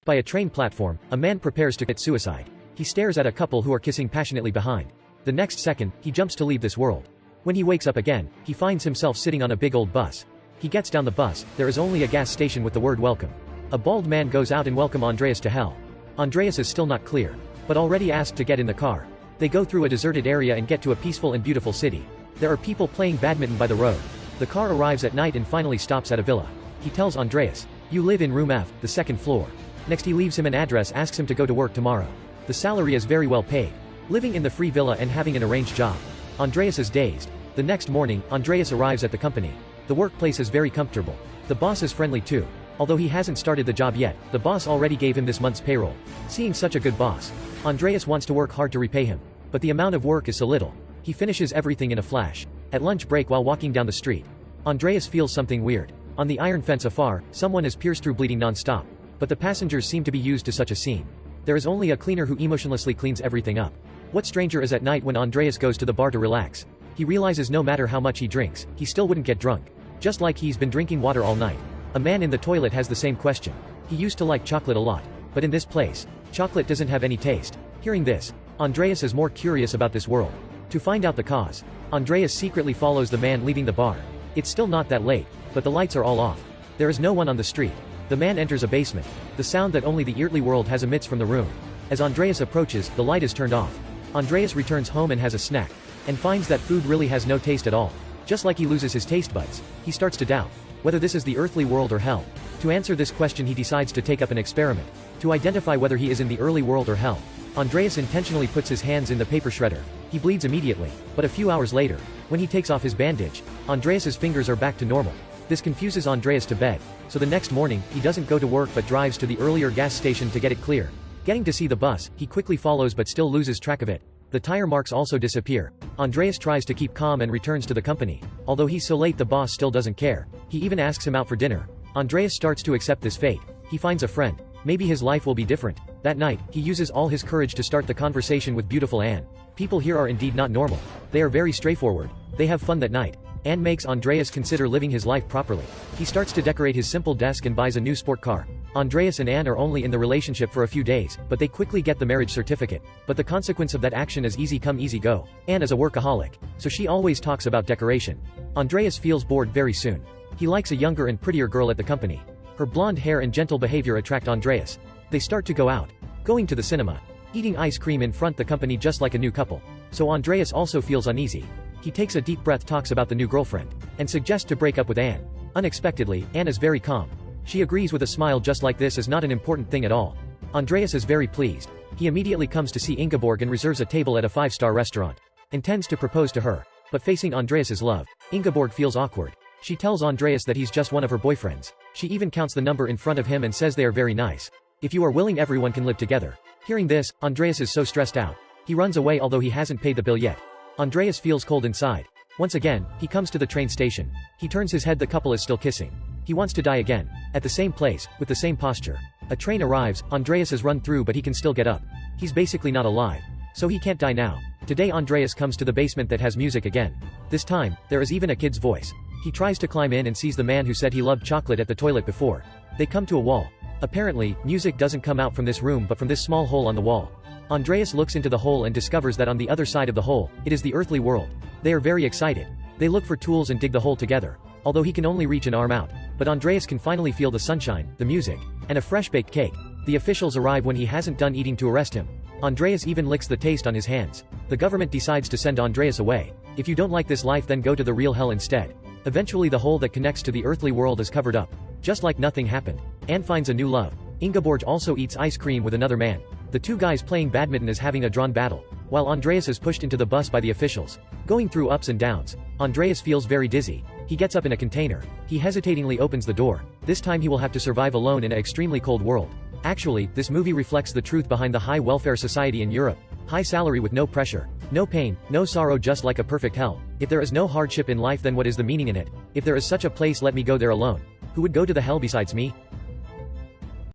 By a train platform, a man prepares to commit suicide. He stares at a couple who are kissing passionately behind. The next second, he jumps to leave this world. When he wakes up again, he finds himself sitting on a big old bus. He gets down the bus, there is only a gas station with the word welcome. A bald man goes out and welcomes Andreas to hell. Andreas is still not clear, but already asked to get in the car. They go through a deserted area and get to a peaceful and beautiful city. There are people playing badminton by the road. The car arrives at night and finally stops at a villa. He tells Andreas, "You live in room F, the second floor." Next he leaves him an address, asks him to go to work tomorrow. The salary is very well paid. Living in the free villa and having an arranged job. Andreas is dazed. The next morning, Andreas arrives at the company. The workplace is very comfortable. The boss is friendly too. Although he hasn't started the job yet, the boss already gave him this month's payroll. Seeing such a good boss, Andreas wants to work hard to repay him. But the amount of work is so little. He finishes everything in a flash. At lunch break while walking down the street, Andreas feels something weird. On the iron fence afar, someone is pierced through bleeding non-stop. But the passengers seem to be used to such a scene. There is only a cleaner who emotionlessly cleans everything up. What stranger is at night when Andreas goes to the bar to relax? He realizes no matter how much he drinks, he still wouldn't get drunk. Just like he's been drinking water all night. A man in the toilet has the same question. He used to like chocolate a lot. But in this place, chocolate doesn't have any taste. Hearing this, Andreas is more curious about this world. To find out the cause, Andreas secretly follows the man leaving the bar. It's still not that late, but the lights are all off. There is no one on the street. The man enters a basement. The sound that only the earthly world has emits from the room. As Andreas approaches, the light is turned off. Andreas returns home and has a snack, and finds that food really has no taste at all. Just like he loses his taste buds, he starts to doubt whether this is the earthly world or hell. To answer this question, he decides to take up an experiment to identify whether he is in the earthly world or hell. Andreas intentionally puts his hands in the paper shredder. He bleeds immediately, but a few hours later, when he takes off his bandage, Andreas's fingers are back to normal. This confuses Andreas to bed, so the next morning, he doesn't go to work but drives to the earlier gas station to get it clear. Getting to see the bus, he quickly follows but still loses track of it. The tire marks also disappear. Andreas tries to keep calm and returns to the company. Although he's so late, the boss still doesn't care. He even asks him out for dinner. Andreas starts to accept this fate. He finds a friend. Maybe his life will be different. That night, he uses all his courage to start the conversation with beautiful Anne. People here are indeed not normal. They are very straightforward. They have fun that night. Anne makes Andreas consider living his life properly. He starts to decorate his simple desk and buys a new sport car. Andreas and Anne are only in the relationship for a few days, but they quickly get the marriage certificate. But the consequence of that action is easy come easy go. Anne is a workaholic, so she always talks about decoration. Andreas feels bored very soon. He likes a younger and prettier girl at the company. Her blonde hair and gentle behavior attract Andreas. They start to go out, going to the cinema, eating ice cream in front the company just like a new couple. So Andreas also feels uneasy. He takes a deep breath, talks about the new girlfriend, and suggests to break up with Anne. Unexpectedly, Anne is very calm. She agrees with a smile, just like this is not an important thing at all. Andreas is very pleased. He immediately comes to see Ingeborg and reserves a table at a 5-star restaurant. Intends to propose to her, but facing Andreas's love, Ingeborg feels awkward. She tells Andreas that he's just one of her boyfriends. She even counts the number in front of him and says they are very nice. If you are willing, everyone can live together. Hearing this, Andreas is so stressed out. He runs away although he hasn't paid the bill yet. Andreas feels cold inside. Once again, he comes to the train station. He turns his head, the couple is still kissing. He wants to die again. At the same place, with the same posture. A train arrives, Andreas has run through but he can still get up. He's basically not alive. So he can't die now. Today Andreas comes to the basement that has music again. This time, there is even a kid's voice. He tries to climb in and sees the man who said he loved chocolate at the toilet before. They come to a wall. Apparently, music doesn't come out from this room but from this small hole on the wall. Andreas looks into the hole and discovers that on the other side of the hole, it is the earthly world. They are very excited. They look for tools and dig the hole together. Although he can only reach an arm out. But Andreas can finally feel the sunshine, the music, and a fresh-baked cake. The officials arrive when he hasn't done eating to arrest him. Andreas even licks the taste on his hands. The government decides to send Andreas away. If you don't like this life, then go to the real hell instead. Eventually the hole that connects to the earthly world is covered up. Just like nothing happened. Anne finds a new love. Ingeborg also eats ice cream with another man. The two guys playing badminton is having a drawn battle, while Andreas is pushed into the bus by the officials. Going through ups and downs, Andreas feels very dizzy. He gets up in a container. He hesitatingly opens the door. This time he will have to survive alone in an extremely cold world. Actually, this movie reflects the truth behind the high welfare society in Europe. High salary with no pressure, no pain, no sorrow, just like a perfect hell. If there is no hardship in life, then what is the meaning in it? If there is such a place, let me go there alone. Who would go to the hell besides me?